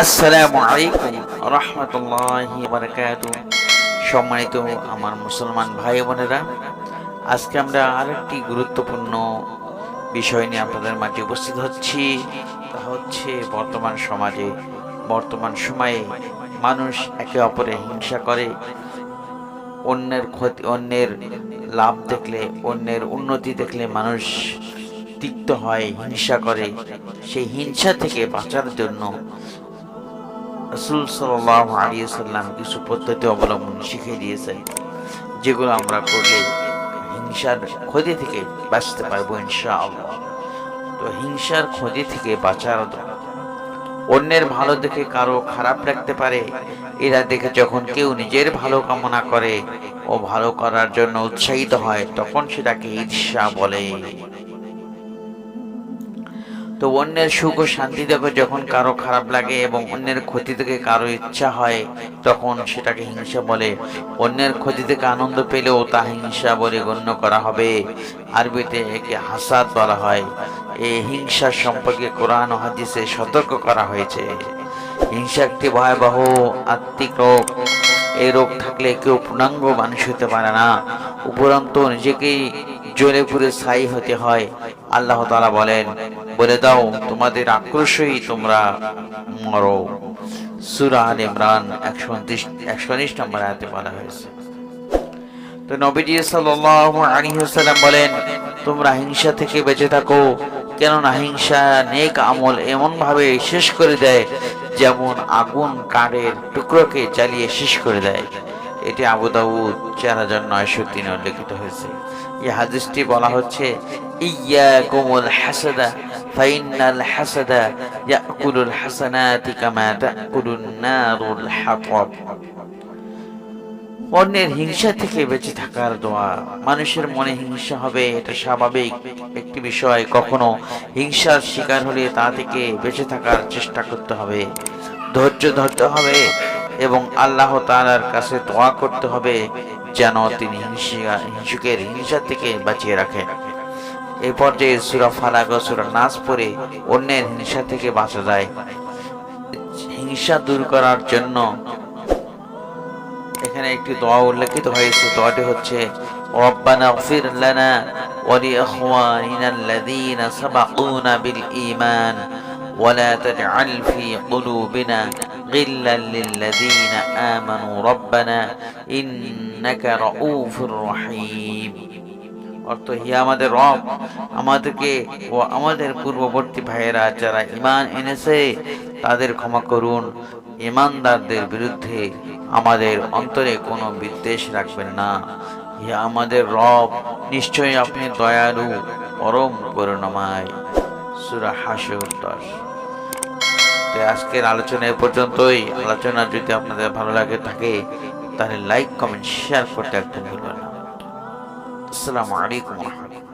আসসালামু আলাইকুম রাহমাতুল্লাহি ওয়া বারাকাতুহু। সম্মানিত আমার মুসলমান ভাই বোনেরা, আজকে আমরা আরেকটি গুরুত্বপূর্ণ বিষয় নিয়ে আপনাদের মাঝে উপস্থিত হচ্ছি। তা হচ্ছে বর্তমান সমাজে, বর্তমান সময়ে মানুষ একে অপরে হিংসা করে। অন্যের ক্ষতি, অন্যের লাভ দেখলে, অন্যের উন্নতি দেখলে মানুষ তিক্ত হয়, হিংসা করে। সেই হিংসা থেকে বাঁচার জন্য রাসূল সাল্লাল্লাহু আলাইহি সাল্লাম কিছু পদ্ধতি অবলম্বন শিখিয়ে দিয়েছেন, যেগুলো আমরা করলে হিংসার ক্ষতি থেকে বাঁচতে পারবো ইনশাআল্লাহ। তো হিংসার ক্ষতি থেকে বাঁচার, অন্যের ভালো দেখে কারো খারাপ রাখতে পারে, এরা দেখে যখন কেউ নিজের ভালো কামনা করে ও ভালো করার জন্য উৎসাহিত হয়, তখন সেটাকে ঈর্ষা বলে। তো অন্যের সুখ ও শান্তি দেখে যখন কারো খারাপ লাগে এবং অন্যের ক্ষতি থেকে কারো ইচ্ছা হয়, তখন সেটাকে হিংসা বলে। অন্যের ক্ষতি থেকে আনন্দ পেলেও তা হিংসা বলে গণ্য করা হবে। আরবিতে একে হাসাদ বলা হয়। এই হিংসা সম্পর্কে কোরআন ও হাদিসে সতর্ক করা হয়েছে। হিংসা একটি ভয়াবহ আত্মিক রোগ। এই রোগ থাকলে কেউ পূর্ণাঙ্গ মানুষ হতে পারে না, উপরন্তু নিজেকেই জ্বলে পুড়ে ছাই হতে হয়। আল্লাহ তাআলা বলেন, বলে দাও তোমাদের আক্রোশই তোমরা মরো। সূরা আলে ইমরান 129 নম্বর আয়াতে বলা হয়েছে। তো নবীজি সাল্লাল্লাহু আলাইহি ওয়াসাল্লাম বলেন, তোমরা হিংসা থেকে বেঁচে থাকো, কেননা হিংসা নেক আমল এমন ভাবে শেষ করে দেয় যেমন আগুন কাঠের টুকরোকে জ্বালিয়ে শেষ করে দেয়। এটি আবু দাউদ 4903 উল্লেখিত হয়েছে। এই হাদিসটি বলা হচ্ছে, ইয়াকুমুল হাসাদা ফাইন্নাল হাসাদা ইয়াকুলুল হাসানাতি কামা তাকুলুন নারুল হাতাব। অন্যের হিংসা থেকে বেঁচে থাকার দোয়া। মানুষের মনে হিংসা হবে, এটা স্বাভাবিক একটি বিষয়। কখনো হিংসার শিকার হলে তা থেকে বেঁচে থাকার চেষ্টা করতে হবে, ধৈর্য ধরতে হবে এবং আল্লাহ তাআলার কাছে দোয়া করতে হবে যেন তিনি হিংসুকের হিংসা থেকে বাঁচিয়ে রাখেন। এই পর্যায়ে সূরা ফালাক ও সূরা নাস পড়ে অন্যের হিংসা থেকে বাঁচা যায়। হিংসা দূর করার জন্য এখানে একটি দোয়া উল্লেখিত হয়েছে। দোয়াটি হচ্ছে, রব্বানা ইগফির লানা ওয়া লিইখওয়ানিনা আল্লাযীনা সাবাকুনা বিল ঈমান ওয়া লা তাজআল ফি কুলুবিনা গিল্লাল লিল্লাযীনা আমানু রব্বানা ইন্নাকা রাউফুর রহিম। অর্থ, হে আমাদের রব, আমাদেরকে ও আমাদের পূর্ববর্তী ভাইয়েরা যারা ঈমান এনেছে তাদের ক্ষমা করুন। ঈমানদারদের বিরুদ্ধে আমাদের অন্তরে কোনো বিদ্বেষ রাখবেন না। হে আমাদের রব, নিশ্চয়ই আপনি দয়ালু, পরম করুণাময়। সূরা হাশর 10। তো আজকের আলোচনা এ পর্যন্তই। আলোচনা যদি আপনাদের ভালো লাগে থাকে তাহলে লাইক, কমেন্ট, শেয়ার করতে একদম ভুলবেন না। আসসালামু আলাইকুম ওয়া রাহমাতুল্লাহ।